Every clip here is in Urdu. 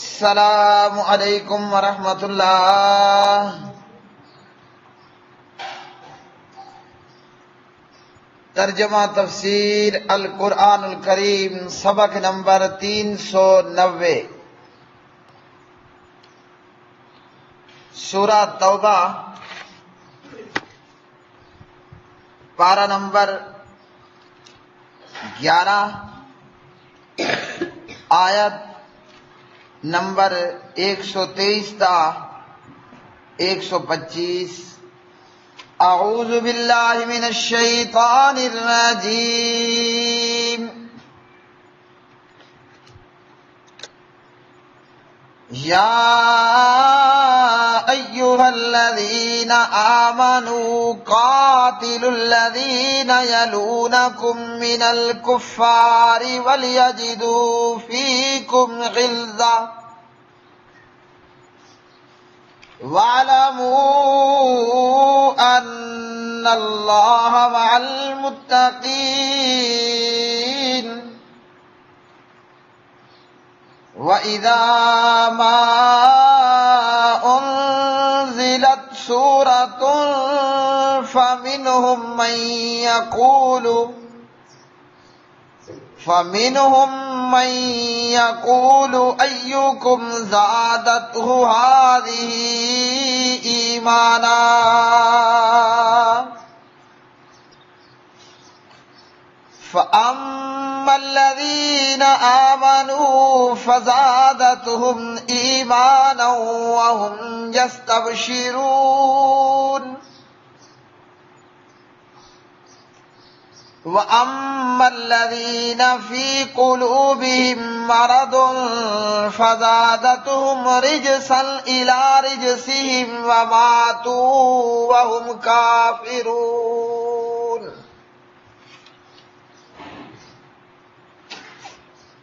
السلام علیکم ورحمۃ اللہ۔ ترجمہ تفسیر القرآن الکریم، سبق نمبر 390، سورہ توبہ، پارہ نمبر 11، آیت نمبر 123 تا 125۔ اعوذ باللہ من الشیطان الرجیم۔ یا ایھا الذین آمنوا قاتلوا الذین یلونکم من الکفار ولیجدوا فیکم غلظہ وَاعْلَمُوا أَنَّ اللَّهَ مَعَ الْمُتَّقِينَ۔ وَإِذَا مَا أُنزِلَتْ سُورَةٌ فَمِنْهُمْ مَنْ يَقُولُ أَيُّكُمْ زَادَتْهُ هَٰذِهِ إِيمَانًا فَأَمَّا الَّذِينَ آمَنُوا فَزَادَتْهُمْ إِيمَانًا وَهُمْ يَسْتَبْشِرُونَ۔ وَأَمَّا الَّذِينَ فِي قُلُوبِهِم مَّرَضٌ فَزَادَتْهُمْ رِجْسًا إِلَىٰ رِجْسِهِمْ وَمَاتُوا وَهُمْ كَافِرُونَ۔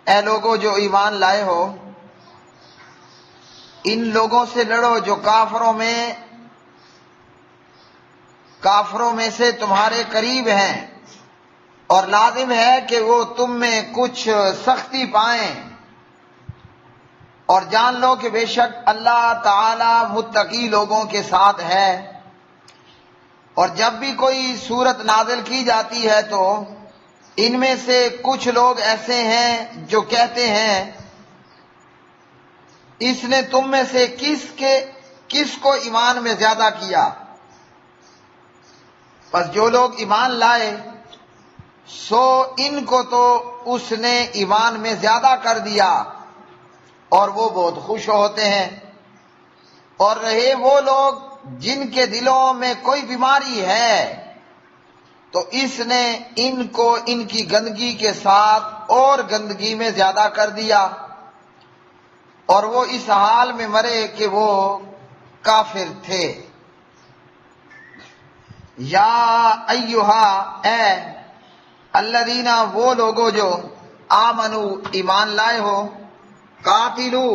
اے لوگو جو ایمان لائے ہو، ان لوگوں سے لڑو جو کافروں میں سے تمہارے قریب ہیں، اور لازم ہے کہ وہ تم میں کچھ سختی پائیں، اور جان لو کہ بے شک اللہ تعالی متقی لوگوں کے ساتھ ہے۔ اور جب بھی کوئی صورت نازل کی جاتی ہے تو ان میں سے کچھ لوگ ایسے ہیں جو کہتے ہیں اس نے تم میں سے کس کو ایمان میں زیادہ کیا؟ پس جو لوگ ایمان لائے سو ان کو تو اس نے ایمان میں زیادہ کر دیا، اور وہ بہت خوش ہوتے ہیں۔ اور رہے وہ لوگ جن کے دلوں میں کوئی بیماری ہے تو اس نے ان کو ان کی گندگی کے ساتھ اور گندگی میں زیادہ کر دیا، اور وہ اس حال میں مرے کہ وہ کافر تھے۔ یا ایھا، اے الذین، وہ لوگوں جو آمنو، ایمان لائے ہو، قاتلو،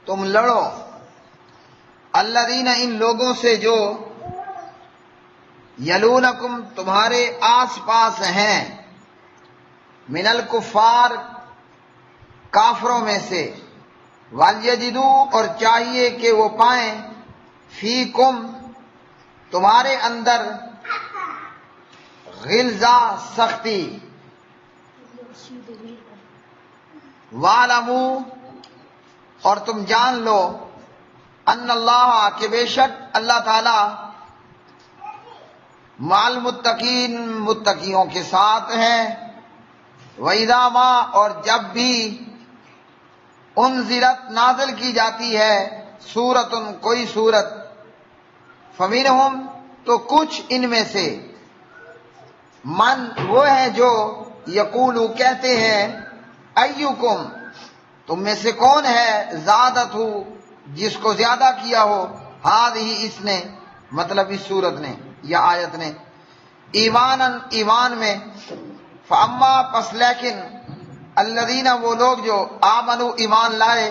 تم لڑو، الذین، ان لوگوں سے جو یلونکم، تمہارے آس پاس ہیں، من الکفار، کافروں میں سے، ولیجدو، اور چاہیے کہ وہ پائیں، فیکم، تمہارے اندر، غلظہ، سختی، وَاعْلَمُوا، اور تم جان لو، ان اللہ، کہ بے شک اللہ تعالی، مع المتقین، متقیوں کے ساتھ ہیں۔ وَإِذَا مَا، اور جب بھی، انزلت، نازل کی جاتی ہے، سورۃ، کوئی سورت، فَمِنْهُمْ، تو کچھ ان میں سے، من، وہ ہیں جو یقولو، کہتے ہیں، ایکم، تم میں سے کون ہے، زادت ہو، جس کو زیادہ کیا ہو، ہذہ، اس نے، مطلب اس سورت نے یا آیت نے، ایماناً، ایمان میں، فاما، پس لیکن، الذین، وہ لوگ جو آمنو، ایمان لائے،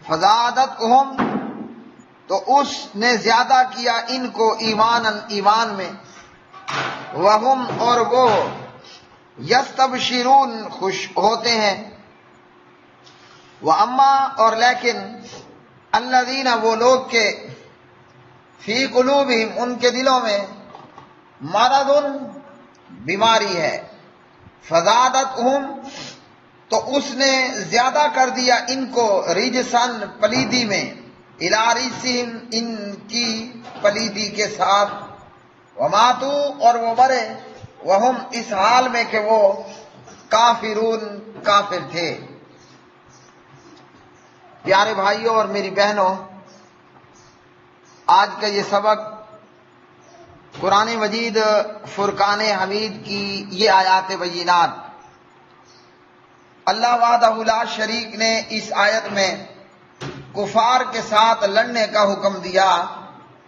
فزادتہم، تو اس نے زیادہ کیا ان کو ایماناً، ایمان میں، وہم، اور وہ، یستبشرون، خوش ہوتے ہیں، وَأَمَّا اور لیکن الذین وہ لوگ کے فی قلوبہم ان کے دلوں میں مرض بیماری ہے، فزادتہم تو اس نے زیادہ کر دیا ان کو رجسن پلیدی میں، الی رجسہم ان کی پلیدی کے ساتھ، وماتو اور وہ مرے، وہم اس حال میں کہ وہ کافرون کافر تھے۔ پیارے بھائیوں اور میری بہنوں، آج کا یہ سبق قرآن مجید فرقان حمید کی یہ آیات بینات، اللہ وحدہ لا شریک نے اس آیت میں کفار کے ساتھ لڑنے کا حکم دیا،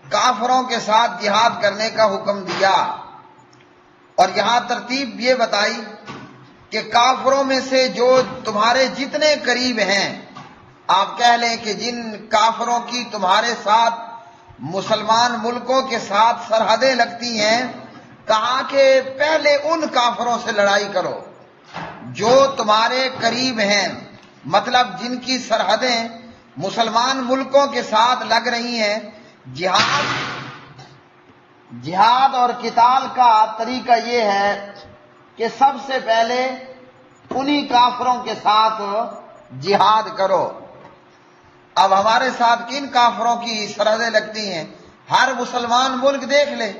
کافروں کے ساتھ جہاد کرنے کا حکم دیا، اور یہاں ترتیب یہ بتائی کہ کافروں میں سے جو تمہارے جتنے قریب ہیں، آپ کہہ لیں کہ جن کافروں کی تمہارے ساتھ مسلمان ملکوں کے ساتھ سرحدیں لگتی ہیں، کہا کہ پہلے ان کافروں سے لڑائی کرو جو تمہارے قریب ہیں، مطلب جن کی سرحدیں مسلمان ملکوں کے ساتھ لگ رہی ہیں۔ جہاد اور قتال کا طریقہ یہ ہے کہ سب سے پہلے انہی کافروں کے ساتھ جہاد کرو۔ اب ہمارے ساتھ کن کافروں کی سرحدیں لگتی ہیں؟ ہر مسلمان ملک دیکھ لے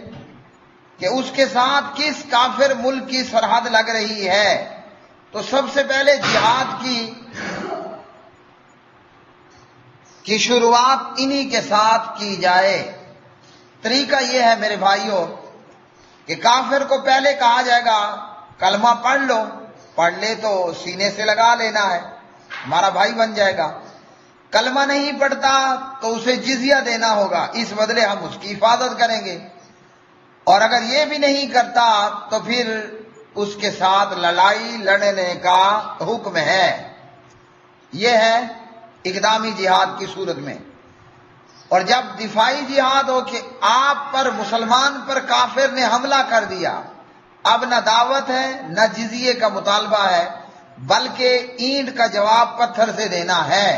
کہ اس کے ساتھ کس کافر ملک کی سرحد لگ رہی ہے، تو سب سے پہلے جہاد کی شروعات انہی کے ساتھ کی جائے۔ طریقہ یہ ہے میرے بھائیوں کہ کافر کو پہلے کہا جائے گا کلمہ پڑھ لو، پڑھ لے تو سینے سے لگا لینا ہے، ہمارا بھائی بن جائے گا۔ کلمہ نہیں پڑھتا تو اسے جزیہ دینا ہوگا، اس بدلے ہم اس کی حفاظت کریں گے، اور اگر یہ بھی نہیں کرتا تو پھر اس کے ساتھ لڑائی لڑنے کا حکم ہے۔ یہ ہے اقدامی جہاد کی صورت میں۔ اور جب دفاعی جہاد ہو کہ آپ پر مسلمان پر کافر نے حملہ کر دیا، اب نہ دعوت ہے نہ جزیے کا مطالبہ ہے، بلکہ اینٹ کا جواب پتھر سے دینا ہے۔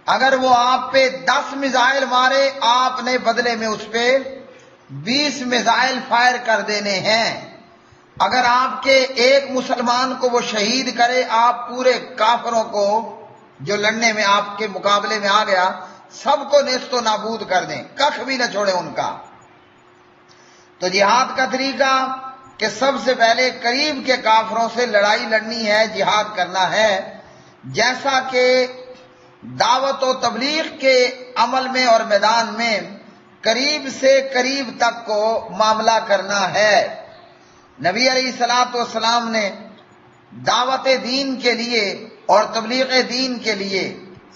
اگر وہ آپ پہ 10 میزائل مارے، آپ نے بدلے میں اس پہ 20 میزائل فائر کر دینے ہیں۔ اگر آپ کے ایک مسلمان کو وہ شہید کرے، آپ پورے کافروں کو جو لڑنے میں آپ کے مقابلے میں آ گیا سب کو نیست و نابود کر دیں، کخ بھی نہ چھوڑیں ان کا۔ تو جہاد کا طریقہ کہ سب سے پہلے قریب کے کافروں سے لڑائی لڑنی ہے، جہاد کرنا ہے، جیسا کہ دعوت و تبلیغ کے عمل میں اور میدان میں قریب سے قریب تک کو معاملہ کرنا ہے۔ نبی علیہ الصلوۃ والسلام نے دعوت دین کے لیے اور تبلیغ دین کے لیے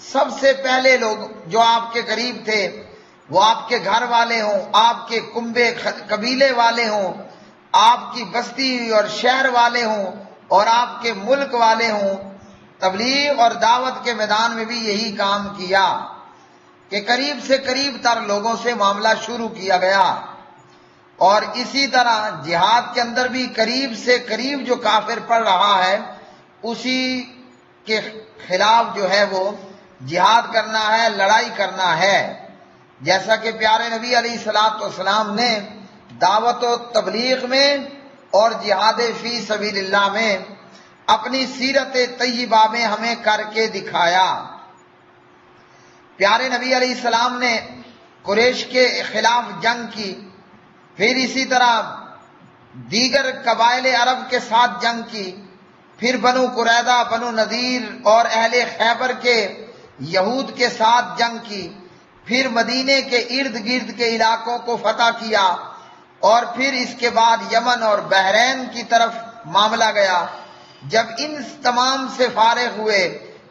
سب سے پہلے لوگ جو آپ کے قریب تھے، وہ آپ کے گھر والے ہوں، آپ کے کنبے قبیلے والے ہوں، آپ کی بستی اور شہر والے ہوں، اور آپ کے ملک والے ہوں، تبلیغ اور دعوت کے میدان میں بھی یہی کام کیا کہ قریب سے قریب تر لوگوں سے معاملہ شروع کیا گیا۔ اور اسی طرح جہاد کے اندر بھی قریب سے قریب جو کافر پڑ رہا ہے اسی کے خلاف جو ہے وہ جہاد کرنا ہے، لڑائی کرنا ہے۔ جیسا کہ پیارے نبی علیہ الصلوۃ والسلام نے دعوت و تبلیغ میں اور جہاد فی سبیل اللہ میں اپنی سیرت طیبہ میں ہمیں کر کے دکھایا۔ پیارے نبی علیہ السلام نے قریش کے خلاف جنگ کی، پھر اسی طرح دیگر قبائل عرب کے ساتھ جنگ کی، پھر بنو قریظہ، بنو نذیر اور اہل خیبر کے یہود کے ساتھ جنگ کی، پھر مدینے کے ارد گرد کے علاقوں کو فتح کیا، اور پھر اس کے بعد یمن اور بحرین کی طرف معاملہ گیا۔ جب ان تمام سے فارغ ہوئے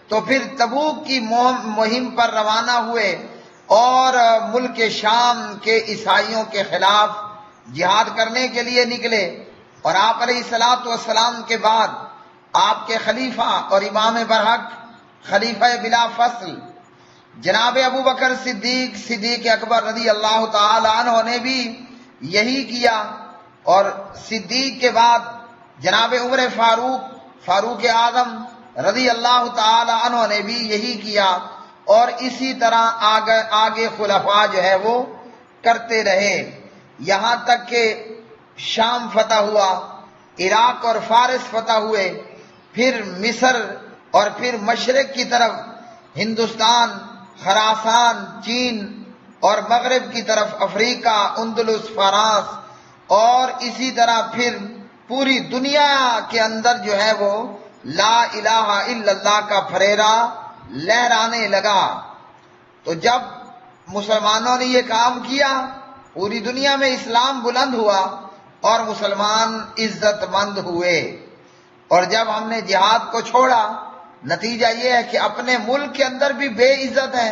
تو پھر تبوک کی مہم پر روانہ ہوئے اور ملک شام کے عیسائیوں کے خلاف جہاد کرنے کے لیے نکلے۔ اور آپ علیہ الصلوۃ والسلام کے بعد آپ کے خلیفہ اور امام برحق خلیفہ بلا فصل جناب ابو بکر صدیق اکبر رضی اللہ تعالی عنہ نے بھی یہی کیا، اور صدیق کے بعد جناب عمر فاروق اعظم رضی اللہ تعالی عنہ نے بھی یہی کیا، اور اسی طرح آگے خلفاء جو ہے وہ کرتے رہے، یہاں تک کہ شام فتح ہوا، عراق اور فارس فتح ہوئے، پھر مصر اور پھر مشرق کی طرف ہندوستان، خراسان، چین اور مغرب کی طرف افریقہ، اندلس، فرانس، اور اسی طرح پھر پوری دنیا کے اندر جو ہے وہ لا الہ الا اللہ کا پھریرا لہرانے لگا۔ تو جب مسلمانوں نے یہ کام کیا، پوری دنیا میں اسلام بلند ہوا اور مسلمان عزت مند ہوئے۔ اور جب ہم نے جہاد کو چھوڑا، نتیجہ یہ ہے کہ اپنے ملک کے اندر بھی بے عزت ہے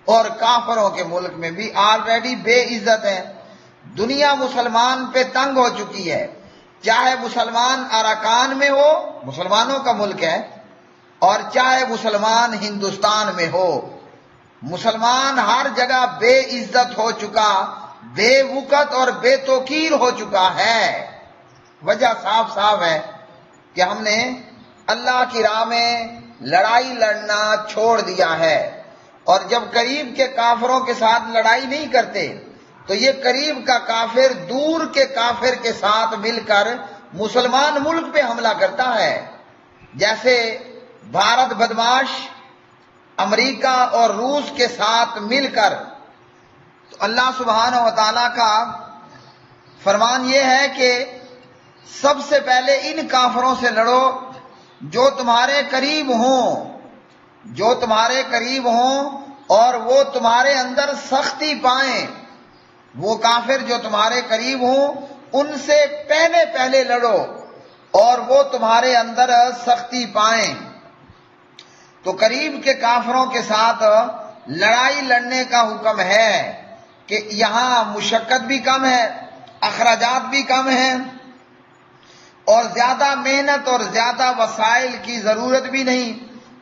اور کافروں کے ملک میں بھی آلریڈی بے عزت ہے۔ دنیا مسلمان پہ تنگ ہو چکی ہے، چاہے مسلمان اراکان میں ہو، مسلمانوں کا ملک ہے، اور چاہے مسلمان ہندوستان میں ہو، مسلمان ہر جگہ بے عزت ہو چکا، بے وقت اور بے توقیر ہو چکا ہے۔ وجہ صاف صاف ہے کہ ہم نے اللہ کی راہ میں لڑائی لڑنا چھوڑ دیا ہے، اور جب قریب کے کافروں کے ساتھ لڑائی نہیں کرتے تو یہ قریب کا کافر دور کے کافر کے ساتھ مل کر مسلمان ملک پہ حملہ کرتا ہے۔ جیسے بھارت بدماش امریکہ اور روس کے ساتھ مل کر، تو اللہ سبحانہ و تعالیٰ کا فرمان یہ ہے کہ سب سے پہلے ان کافروں سے لڑو جو تمہارے قریب ہوں، جو تمہارے قریب ہوں اور وہ تمہارے اندر سختی پائیں۔ وہ کافر جو تمہارے قریب ہوں ان سے پہلے لڑو اور وہ تمہارے اندر سختی پائیں۔ تو قریب کے کافروں کے ساتھ لڑائی لڑنے کا حکم ہے کہ یہاں مشقت بھی کم ہے، اخراجات بھی کم ہیں، اور زیادہ محنت اور زیادہ وسائل کی ضرورت بھی نہیں،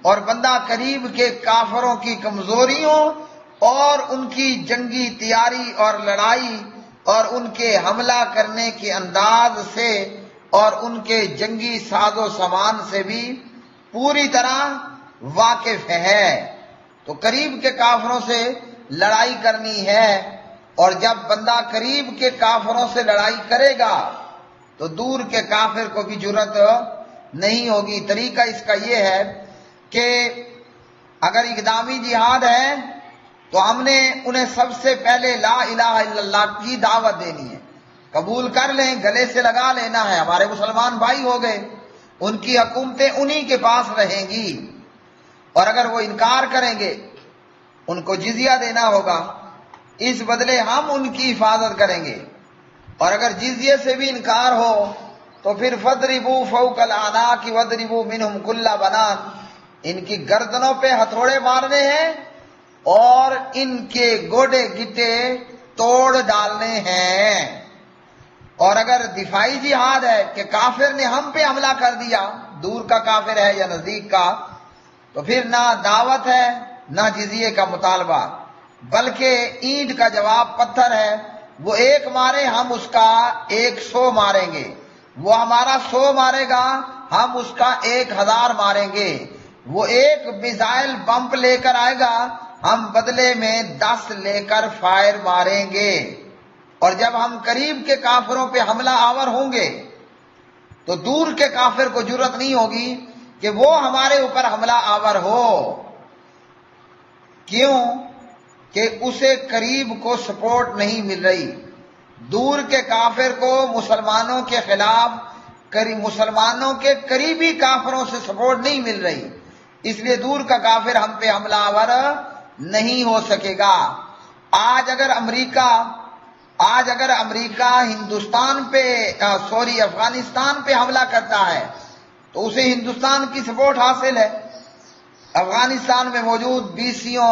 اور بندہ قریب کے کافروں کی کمزوریوں اور ان کی جنگی تیاری اور لڑائی اور ان کے حملہ کرنے کے انداز سے اور ان کے جنگی ساز و سامان سے بھی پوری طرح واقف ہے۔ تو قریب کے کافروں سے لڑائی کرنی ہے، اور جب بندہ قریب کے کافروں سے لڑائی کرے گا تو دور کے کافر کو بھی جرأت نہیں ہوگی۔ طریقہ اس کا یہ ہے کہ اگر اقدامی جہاد ہے تو ہم نے انہیں سب سے پہلے لا الہ الا اللہ کی دعوت دینی ہے، قبول کر لیں، گلے سے لگا لینا ہے، ہمارے مسلمان بھائی ہو گئے، ان کی حکومتیں انہی کے پاس رہیں گی، اور اگر وہ انکار کریں گے ان کو جزیہ دینا ہوگا، اس بدلے ہم ان کی حفاظت کریں گے، اور اگر جزیے سے بھی انکار ہو تو پھر فَضْرِبُوا فَوْقَ الْأَعْنَاقِ وَاضْرِبُوا مِنْهُمْ كُلَّ بَنَانٍ، ان کی گردنوں پہ ہتھوڑے مارنے ہیں اور ان کے گوڑے گٹے توڑ ڈالنے ہیں۔ اور اگر دفاعی جہاد ہے کہ کافر نے ہم پہ حملہ کر دیا، دور کا کافر ہے یا نزدیک کا، تو پھر نہ دعوت ہے نہ جزیے کا مطالبہ، بلکہ اینٹ کا جواب پتھر ہے، وہ ایک مارے ہم اس کا 100 ماریں گے، وہ ہمارا 100 مارے گا ہم اس کا 1000 ماریں گے، وہ ایک میزائل بمپ لے کر آئے گا ہم بدلے میں 10 لے کر فائر ماریں گے۔ اور جب ہم قریب کے کافروں پہ حملہ آور ہوں گے تو دور کے کافر کو جرأت نہیں ہوگی کہ وہ ہمارے اوپر حملہ آور ہو۔ کیوں؟ کہ اسے قریب کو سپورٹ نہیں مل رہی، دور کے کافر کو مسلمانوں کے خلاف مسلمانوں کے قریبی کافروں سے سپورٹ نہیں مل رہی، اس لیے دور کا کافر ہم پہ حملہ آور نہیں ہو سکے گا۔ آج اگر امریکہ ہندوستان پہ افغانستان پہ حملہ کرتا ہے تو اسے ہندوستان کی سپورٹ حاصل ہے، افغانستان میں موجود 20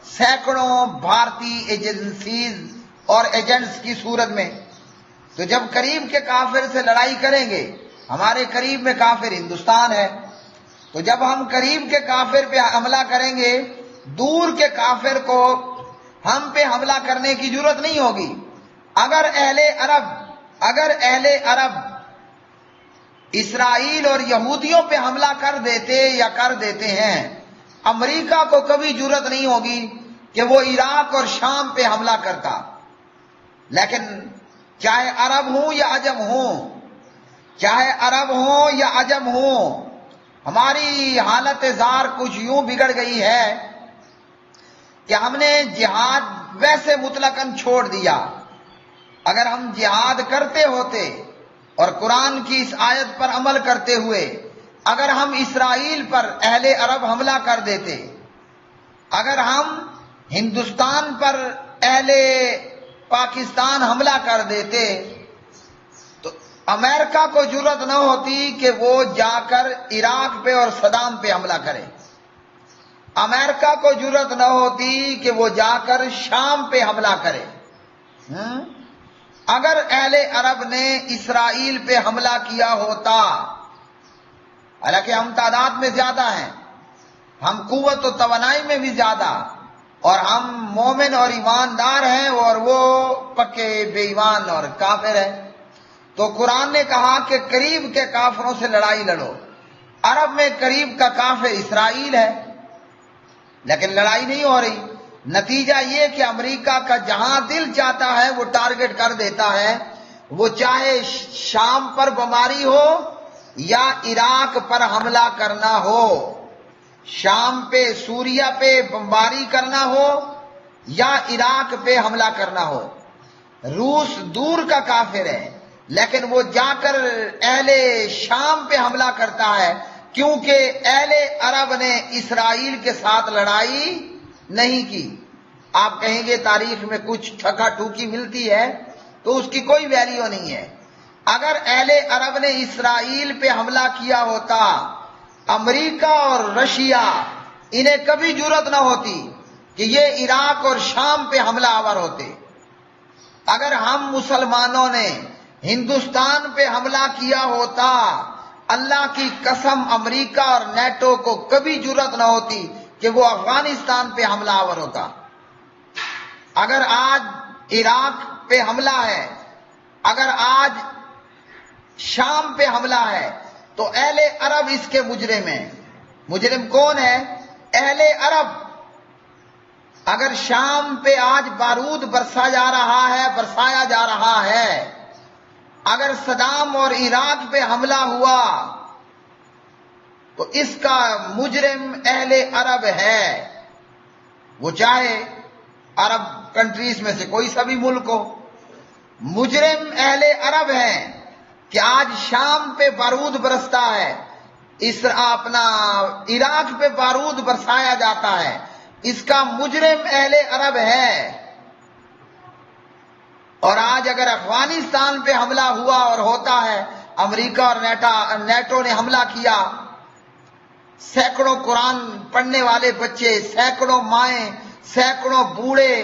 سینکڑوں بھارتی ایجنسیز اور ایجنٹس کی صورت میں۔ تو جب قریب کے کافر سے لڑائی کریں گے، ہمارے قریب میں کافر ہندوستان ہے، تو جب ہم قریب کے کافر پہ حملہ کریں گے دور کے کافر کو ہم پہ حملہ کرنے کی ضرورت نہیں ہوگی۔ اگر اہل عرب اسرائیل اور یہودیوں پہ حملہ کر دیتے ہیں، امریکہ کو کبھی جرأت نہیں ہوگی کہ وہ عراق اور شام پہ حملہ کرتا۔ لیکن چاہے عرب ہوں یا عجم ہوں، ہماری حالت زار کچھ یوں بگڑ گئی ہے کہ ہم نے جہاد ویسے مطلقاً چھوڑ دیا۔ اگر ہم جہاد کرتے ہوتے اور قرآن کی اس آیت پر عمل کرتے ہوئے اگر ہم اسرائیل پر اہل عرب حملہ کر دیتے، اگر ہم ہندوستان پر اہل پاکستان حملہ کر دیتے، تو امریکہ کو جرأت نہ ہوتی کہ وہ جا کر عراق پہ اور صدام پہ حملہ کرے، امریکہ کو جرأت نہ ہوتی کہ وہ جا کر شام پہ حملہ کرے۔ اگر اہل عرب نے اسرائیل پہ حملہ کیا ہوتا، حالانکہ ہم تعداد میں زیادہ ہیں، ہم قوت و توانائی میں بھی زیادہ، اور ہم مومن اور ایماندار ہیں اور وہ پکے بے ایمان اور کافر ہیں، تو قرآن نے کہا کہ قریب کے کافروں سے لڑائی لڑو۔ عرب میں قریب کا کافر اسرائیل ہے، لیکن لڑائی نہیں ہو رہی۔ نتیجہ یہ کہ امریکہ کا جہاں دل چاہتا ہے وہ ٹارگٹ کر دیتا ہے، وہ چاہے شام پر بمباری ہو یا عراق پر حملہ کرنا ہو، شام پہ سوریا پہ بمباری کرنا ہو یا عراق پہ حملہ کرنا ہو۔ روس دور کا کافر ہے، لیکن وہ جا کر اہل شام پہ حملہ کرتا ہے، کیونکہ اہل عرب نے اسرائیل کے ساتھ لڑائی نہیں کی۔ آپ کہیں گے تاریخ میں کچھ ٹھکا ٹھوکی ملتی ہے، تو اس کی کوئی ویلیو نہیں ہے۔ اگر اہل عرب نے اسرائیل پہ حملہ کیا ہوتا، امریکہ اور رشیا انہیں کبھی جرأت نہ ہوتی کہ یہ عراق اور شام پہ حملہ آور ہوتے۔ اگر ہم مسلمانوں نے ہندوستان پہ حملہ کیا ہوتا، اللہ کی قسم امریکہ اور نیٹو کو کبھی جرأت نہ ہوتی کہ وہ افغانستان پہ حملہ آور ہوتا۔ اگر آج عراق پہ حملہ ہے، اگر آج شام پہ حملہ ہے، تو اہل عرب اس کے مجرم ہیں۔ مجرم کون ہے؟ اہل عرب۔ اگر شام پہ آج بارود برسایا جا رہا ہے، اگر صدام اور عراق پہ حملہ ہوا، تو اس کا مجرم اہل عرب ہے، وہ چاہے عرب کنٹریز میں سے کوئی سا بھی ملک ہو۔ مجرم اہل عرب ہیں کہ آج شام پہ بارود برستا ہے، عراق پہ بارود برسایا جاتا ہے، اس کا مجرم اہل عرب ہے۔ اور آج اگر افغانستان پہ حملہ ہوا اور ہوتا ہے، امریکہ اور نیٹو نے حملہ کیا، سینکڑوں قرآن پڑھنے والے بچے، سینکڑوں مائیں، سینکڑوں بوڑھے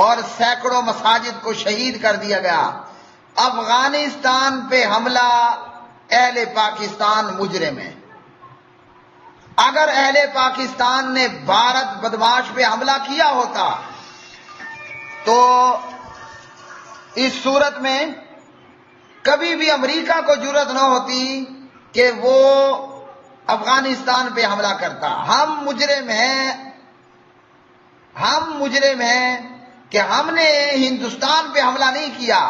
اور سینکڑوں مساجد کو شہید کر دیا گیا۔ افغانستان پہ حملہ اہل پاکستان مجرم ہے۔ اگر اہل پاکستان نے بھارت بدماش پہ حملہ کیا ہوتا، تو اس صورت میں کبھی بھی امریکہ کو جرأت نہ ہوتی کہ وہ افغانستان پہ حملہ کرتا۔ ہم مجرم ہیں کہ ہم نے ہندوستان پہ حملہ نہیں کیا،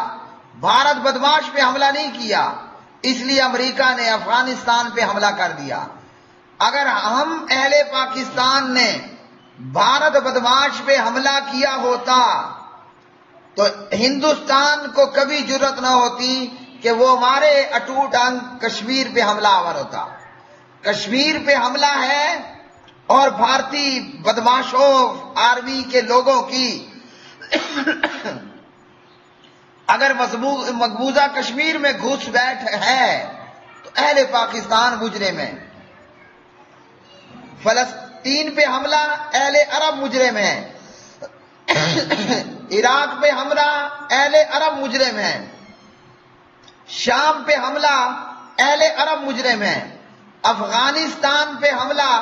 بھارت بدماش پہ حملہ نہیں کیا، اس لیے امریکہ نے افغانستان پہ حملہ کر دیا۔ اگر ہم اہل پاکستان نے بھارت بدماش پہ حملہ کیا ہوتا، تو ہندوستان کو کبھی جرأت نہ ہوتی کہ وہ ہمارے اٹوٹ انگ کشمیر پہ حملہ آور ہوتا۔ کشمیر پہ حملہ ہے، اور بھارتی بدماشوں آرمی کے لوگوں کی اگر مقبوضہ کشمیر میں گھس بیٹھ ہے، تو اہل پاکستان مجرم ہے۔ فلسطین پہ حملہ اہل عرب مجرم ہے، عراق پہ حملہ اہل عرب مجرم ہے، شام پہ حملہ اہل عرب مجرم ہے، افغانستان پہ حملہ،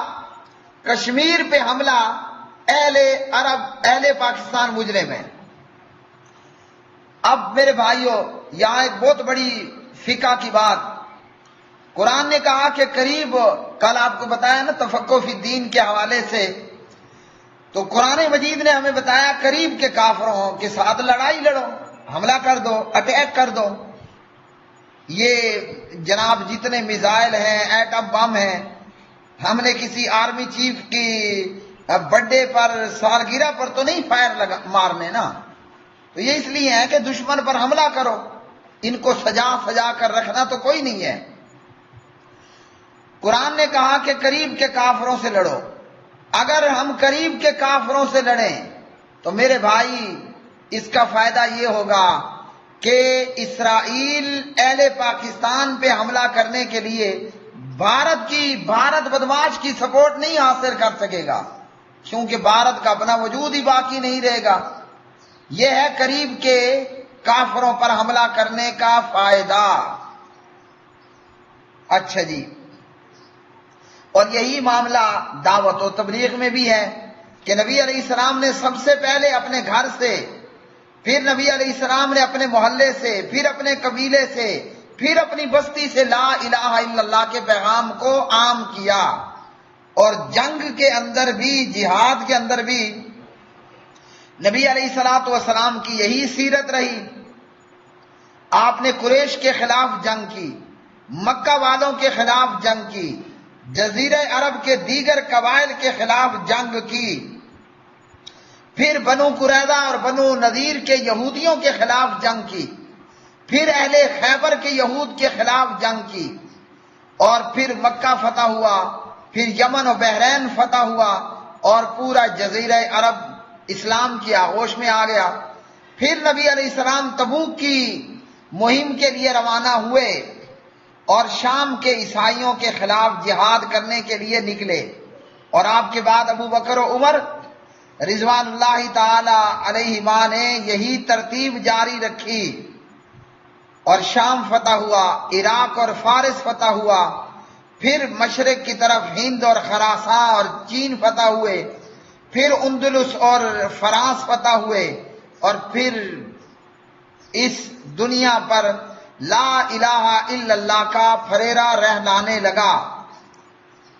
کشمیر پہ حملہ اہل پاکستان مجرم ہے۔ اب میرے بھائیوں، یہاں ایک بہت بڑی فقہ کی بات، قرآن نے کہا کہ قریب، کل آپ کو بتایا نا تفقہ فی الدین کے حوالے سے، تو قرآن مجید نے ہمیں بتایا قریب کے کافروں کے ساتھ لڑائی لڑو، حملہ کر دو، اٹیک کر دو۔ یہ جناب جتنے میزائل ہیں، ایٹم بم ہیں، ہم نے کسی آرمی چیف کی برتھ ڈے پر، سالگرہ پر تو نہیں فائر مارنے نا، تو یہ اس لیے ہے کہ دشمن پر حملہ کرو، ان کو سجا کر رکھنا تو کوئی نہیں ہے۔ قرآن نے کہا کہ قریب کے کافروں سے لڑو۔ اگر ہم قریب کے کافروں سے لڑیں تو میرے بھائی اس کا فائدہ یہ ہوگا کہ اسرائیل اہل پاکستان پہ حملہ کرنے کے لیے بھارت بدماش کی سپورٹ نہیں حاصل کر سکے گا، کیونکہ بھارت کا اپنا وجود ہی باقی نہیں رہے گا۔ یہ ہے قریب کے کافروں پر حملہ کرنے کا فائدہ۔ اچھا جی، اور یہی معاملہ دعوت و تبلیغ میں بھی ہے کہ نبی علیہ السلام نے سب سے پہلے اپنے گھر سے، پھر نبی علیہ السلام نے اپنے محلے سے، پھر اپنے قبیلے سے، پھر اپنی بستی سے لا الہ الا اللہ کے پیغام کو عام کیا۔ اور جنگ کے اندر بھی، جہاد کے اندر بھی نبی علیہ الصلوۃ والسلام کی یہی سیرت رہی۔ آپ نے قریش کے خلاف جنگ کی، مکہ والوں کے خلاف جنگ کی، جزیرہ عرب کے دیگر قبائل کے خلاف جنگ کی، پھر بنو قریظہ اور بنو نذیر کے یہودیوں کے خلاف جنگ کی، پھر اہل خیبر کے یہود کے خلاف جنگ کی، اور پھر مکہ فتح ہوا، پھر یمن و بحرین فتح ہوا، اور پورا جزیرہ عرب اسلام کی آغوش میں آ گیا۔ پھر نبی علیہ السلام تبوک کی مہم کے لیے روانہ ہوئے اور شام کے عیسائیوں کے خلاف جہاد کرنے کے لیے نکلے، اور آپ کے بعد ابو بکر و عمر رضوان اللہ تعالی علیہما نے یہی ترتیب جاری رکھی، اور شام فتح ہوا، عراق اور فارس فتح ہوا، پھر مشرق کی طرف ہند اور خراساں اور چین فتح ہوئے، پھر اندلس اور فرانس فتح ہوئے، اور پھر اس دنیا پر لا الہ الا اللہ کا پھریرا رہلانے لگا۔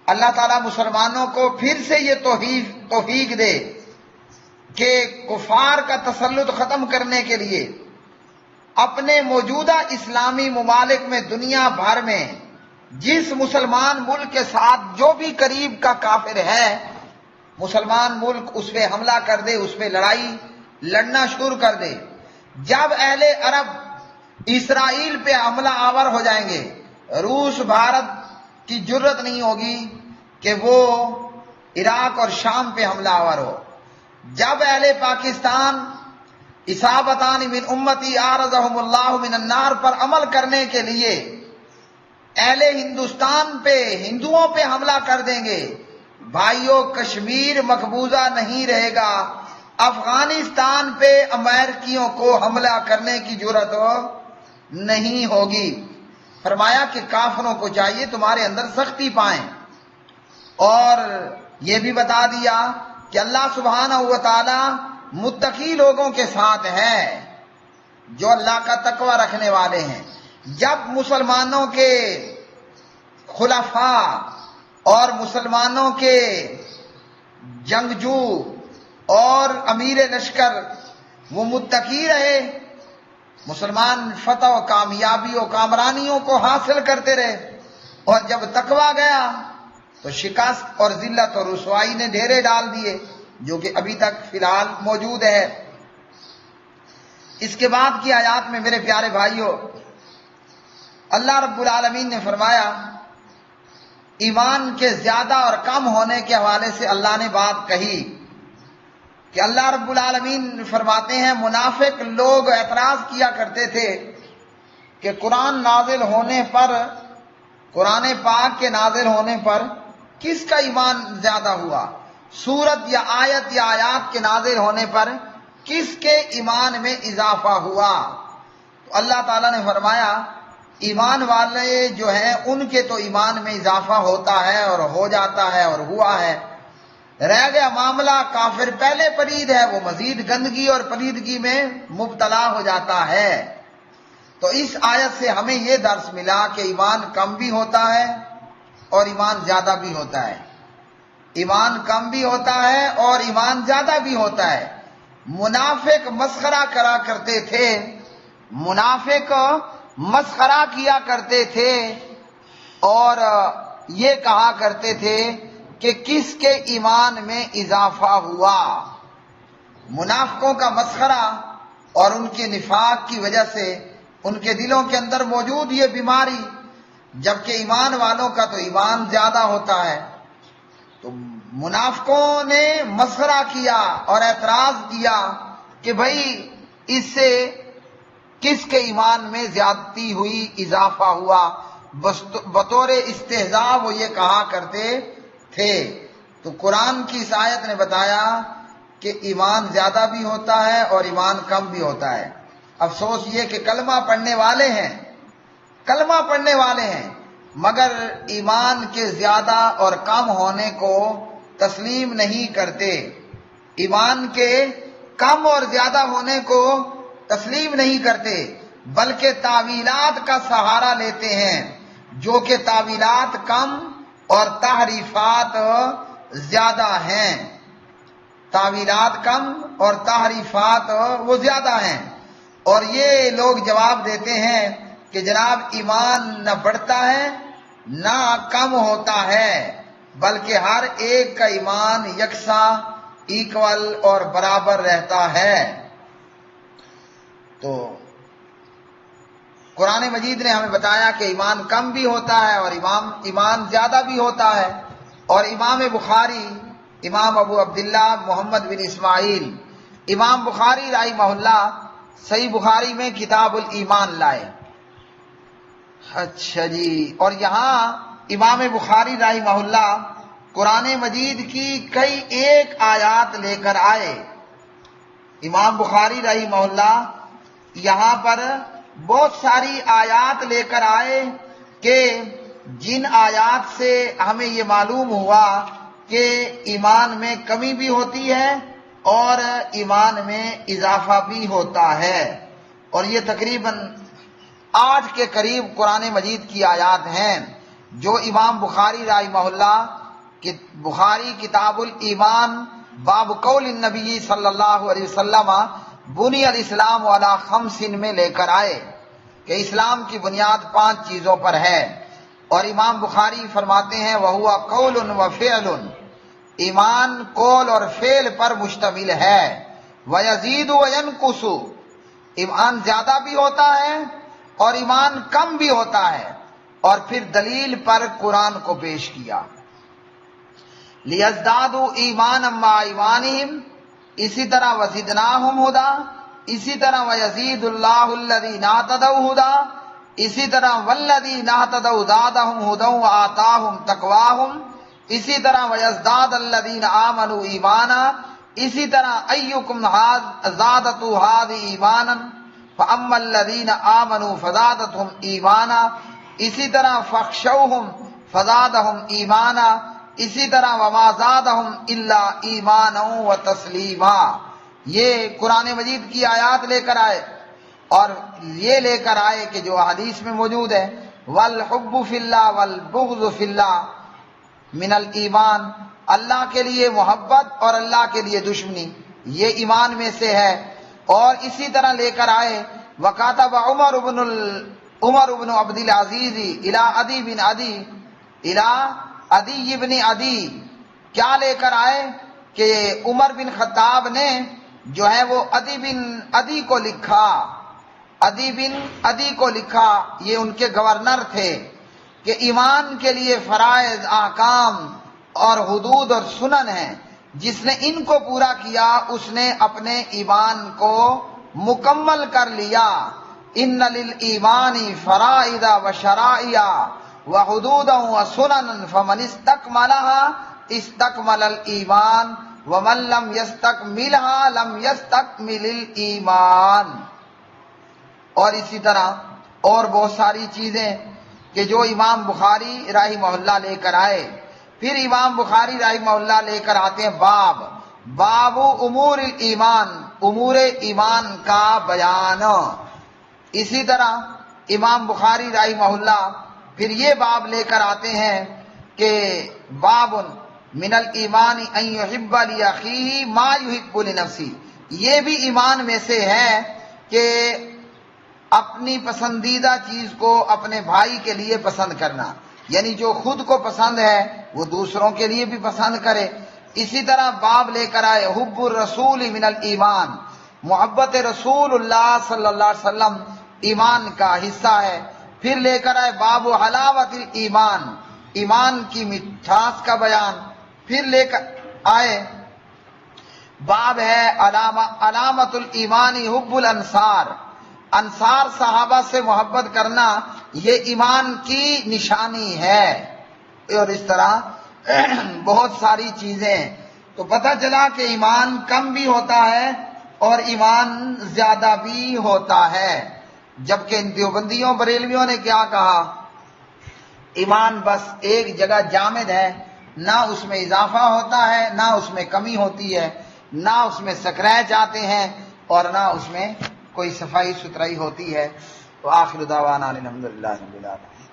اللہ تعالیٰ مسلمانوں کو پھر سے یہ توفیق دے کہ کفار کا تسلط ختم کرنے کے لیے اپنے موجودہ اسلامی ممالک میں، دنیا بھر میں جس مسلمان ملک کے ساتھ جو بھی قریب کا کافر ہے، مسلمان ملک اس پہ حملہ کر دے، اس پہ لڑنا شروع کر دے۔ جب اہل عرب اسرائیل پہ حملہ آور ہو جائیں گے، روس بھارت کی جرت نہیں ہوگی کہ وہ عراق اور شام پہ حملہ آور ہو۔ جب اہل پاکستان اصابتان من امتی اعرضهم اللہ من النار پر عمل کرنے کے لیے اہل ہندوستان پہ، ہندوؤں پہ حملہ کر دیں گے، بھائیوں کشمیر مقبوضہ نہیں رہے گا، افغانستان پہ امریکیوں کو حملہ کرنے کی جرت نہیں ہوگی۔ فرمایا کہ کافروں کو چاہیے تمہارے اندر سختی پائیں، اور یہ بھی بتا دیا کہ اللہ سبحانہ و تعالی متقی لوگوں کے ساتھ ہے، جو اللہ کا تقوی رکھنے والے ہیں۔ جب مسلمانوں کے خلفاء اور مسلمانوں کے جنگجو اور امیر لشکر وہ متقی رہے، مسلمان فتح و کامیابی و کامرانیوں کو حاصل کرتے رہے، اور جب تقوی گیا تو شکست اور ذلت اور رسوائی نے ڈھیرے ڈال دیے، جو کہ ابھی تک فی الحال موجود ہے۔ اس کے بعد کی آیات میں میرے پیارے بھائیوں، اللہ رب العالمین نے فرمایا، ایمان کے زیادہ اور کم ہونے کے حوالے سے اللہ نے بات کہی کہ اللہ رب العالمین فرماتے ہیں منافق لوگ اعتراض کیا کرتے تھے کہ قرآن نازل ہونے پر، قرآن پاک کے نازل ہونے پر کس کا ایمان زیادہ ہوا، سورت یا آیت یا آیات کے نازل ہونے پر کس کے ایمان میں اضافہ ہوا؟ تو اللہ تعالیٰ نے فرمایا ایمان والے جو ہیں ان کے تو ایمان میں اضافہ ہوتا ہے اور ہو جاتا ہے اور ہوا ہے، رہ گیا معاملہ کافر پہلے پلید ہے، وہ مزید گندگی اور پلیدگی میں مبتلا ہو جاتا ہے۔ تو اس آیت سے ہمیں یہ درس ملا کہ ایمان کم بھی ہوتا ہے اور ایمان زیادہ بھی ہوتا ہے، ایمان کم بھی ہوتا ہے اور ایمان زیادہ بھی ہوتا ہے۔ منافق مسخرہ کرا کرتے تھے، منافق مسخرہ کیا کرتے تھے اور یہ کہا کرتے تھے کہ کس کے ایمان میں اضافہ ہوا۔ منافقوں کا مسخرہ اور ان کے نفاق کی وجہ سے ان کے دلوں کے اندر موجود یہ بیماری، جبکہ ایمان والوں کا تو ایمان زیادہ ہوتا ہے۔ تو منافقوں نے مسخرہ کیا اور اعتراض کیا کہ بھائی اس سے کس کے ایمان میں زیادتی ہوئی، اضافہ ہوا، بطور استہزاء وہ یہ کہا کرتے تھے۔ تو قرآن کی اس آیت نے بتایا کہ ایمان زیادہ بھی ہوتا ہے اور ایمان کم بھی ہوتا ہے۔ افسوس یہ کہ کلمہ پڑھنے والے ہیں، کلمہ پڑھنے والے ہیں، مگر ایمان کے زیادہ اور کم ہونے کو تسلیم نہیں کرتے، ایمان کے کم اور زیادہ ہونے کو تسلیم نہیں کرتے، بلکہ تعویلات کا سہارا لیتے ہیں، جو کہ تعویلات کم اور تحریفات زیادہ ہیں، تعویلات کم اور تحریفات وہ زیادہ ہیں۔ اور یہ لوگ جواب دیتے ہیں کہ جناب ایمان نہ بڑھتا ہے نہ کم ہوتا ہے، بلکہ ہر ایک کا ایمان یکساں، ایکول اور برابر رہتا ہے۔ تو قرآن مجید نے ہمیں بتایا کہ ایمان کم بھی ہوتا ہے اور ایمان زیادہ بھی ہوتا ہے۔ اور امام بخاری، امام ابو عبداللہ محمد بن اسماعیل، امام بخاری رحمہ اللہ صحیح بخاری میں کتاب الایمان لائے۔ اچھا جی، اور یہاں امام بخاری رحمہ اللہ قرآن مجید کی کئی ایک آیات لے کر آئے۔ امام بخاری رحمہ اللہ یہاں پر بہت ساری آیات لے کر آئے کہ جن آیات سے ہمیں یہ معلوم ہوا کہ ایمان میں کمی بھی ہوتی ہے اور ایمان میں اضافہ بھی ہوتا ہے۔ اور یہ تقریباً 8 کے قریب قرآن مجید کی آیات ہیں جو امام بخاری رحمہ اللہ بخاری کتاب الایمان باب قول النبی صلی اللہ علیہ وسلم بنی الاسلام علی 5 میں لے کر آئے کہ اسلام کی بنیاد 5 چیزوں پر ہے۔ اور امام بخاری فرماتے ہیں وَهُوَ قَوْلٌ وَفِعْلٌ، ایمان قول اور فعل پر مشتمل ہے۔ وَيَزِيدُ وَيَنْقُصُ، ایمان زیادہ بھی ہوتا ہے اور ایمان کم بھی ہوتا ہے۔ اور پھر دلیل پر قرآن کو پیش کیا، لِيَزْدَادُوا ایمانا مع ایمانہم، اسی طرح وَزِدْنَاهُمْ هُدًى، اسی طرح وَيَزِيدُ اللَّهُ الَّذِينَ اهْتَدَوْا هُدًى، اسی طرح وَالَّذِينَ اهْتَدَوْا زَادَهُمْ هُدًى وَآتَاهُمْ تَقْوَاهُمْ، اسی طرح وَيَزْدَادَ الَّذِينَ آمَنُوا ایمانا، اسی طرح أَيُّكُمْ زَادَتْهُ هَٰذِهِ ایمانا فَأَمَّا الَّذِينَ آمَنُوا فَزَادَتْهُمْ ایمانا، اسی طرح فَاخْشَوْهُمْ فَزَادَهُمْ ایمانا، اسی طرح وَمَا زَادَهُمْ إِلَّا ایمانا وَتَسْلِیمًا۔ یہ قرآن مجید کی آیات لے کر آئے اور یہ لے کر آئے کہ جو حدیث میں موجود ہے وَالْحُبُّ فِي اللَّهِ وَالْبُغْضُ فِي اللَّهِ من الایمان، اللہ کے لیے محبت اور اللہ کے لیے دشمنی یہ ایمان میں سے ہے۔ اور اسی طرح لے کر آئے وَكَتَبَ عمر بن عبد العزیز إِلَىٰ عَدِي بن عدی، کیا لے کر آئے کہ عمر بن خطاب نے جو ہے وہ عدی بن عدی کو لکھا، عدی بن عدی کو لکھا، یہ ان کے گورنر تھے، کہ ایمان کے لیے فرائض، احکام اور حدود اور سنن ہیں، جس نے ان کو پورا کیا اس نے اپنے ایمان کو مکمل کر لیا۔ ان للایمان فرائض وشرائع وحدودا وسننا فمن استکملها استکمل الایمان ومن لم یستکملها لم یستکمل الایمان۔ اور اسی طرح اور بہت ساری چیزیں کہ جو امام بخاری رحمہ اللہ لے کر آئے۔ پھر امام بخاری رحمہ اللہ لے کر آتے ہیں باب امور الایمان، امور ایمان کا بیان۔ اسی طرح امام بخاری رحمہ اللہ پھر یہ باب لے کر آتے ہیں کہ باب من الایمان ان یحب لاخیہ ما یحب لنفسہ، یہ بھی ایمان میں سے ہے کہ اپنی پسندیدہ چیز کو اپنے بھائی کے لیے پسند کرنا، یعنی جو خود کو پسند ہے وہ دوسروں کے لیے بھی پسند کرے۔ اسی طرح باب لے کر آئے حب الرسول من الایمان، محبت رسول اللہ صلی اللہ علیہ وسلم ایمان کا حصہ ہے۔ پھر لے کر آئے باب حلاوت الایمان، ایمان کی مٹھاس کا بیان۔ پھر لے کر آئے باب ہے علامت الایمان حب الانصار، انصار صحابہ سے محبت کرنا یہ ایمان کی نشانی ہے۔ اور اس طرح بہت ساری چیزیں، تو پتہ چلا کہ ایمان کم بھی ہوتا ہے اور ایمان زیادہ بھی ہوتا ہے۔ جبکہ ان دیوبندیوں بریلویوں نے کیا کہا، ایمان بس ایک جگہ جامد ہے، نہ اس میں اضافہ ہوتا ہے نہ اس میں کمی ہوتی ہے، نہ اس میں سکریچ آتے ہیں اور نہ اس میں کوئی صفائی ستھرائی ہوتی ہے۔ تو آخر دعوانا الحمدللہ رب العالمین۔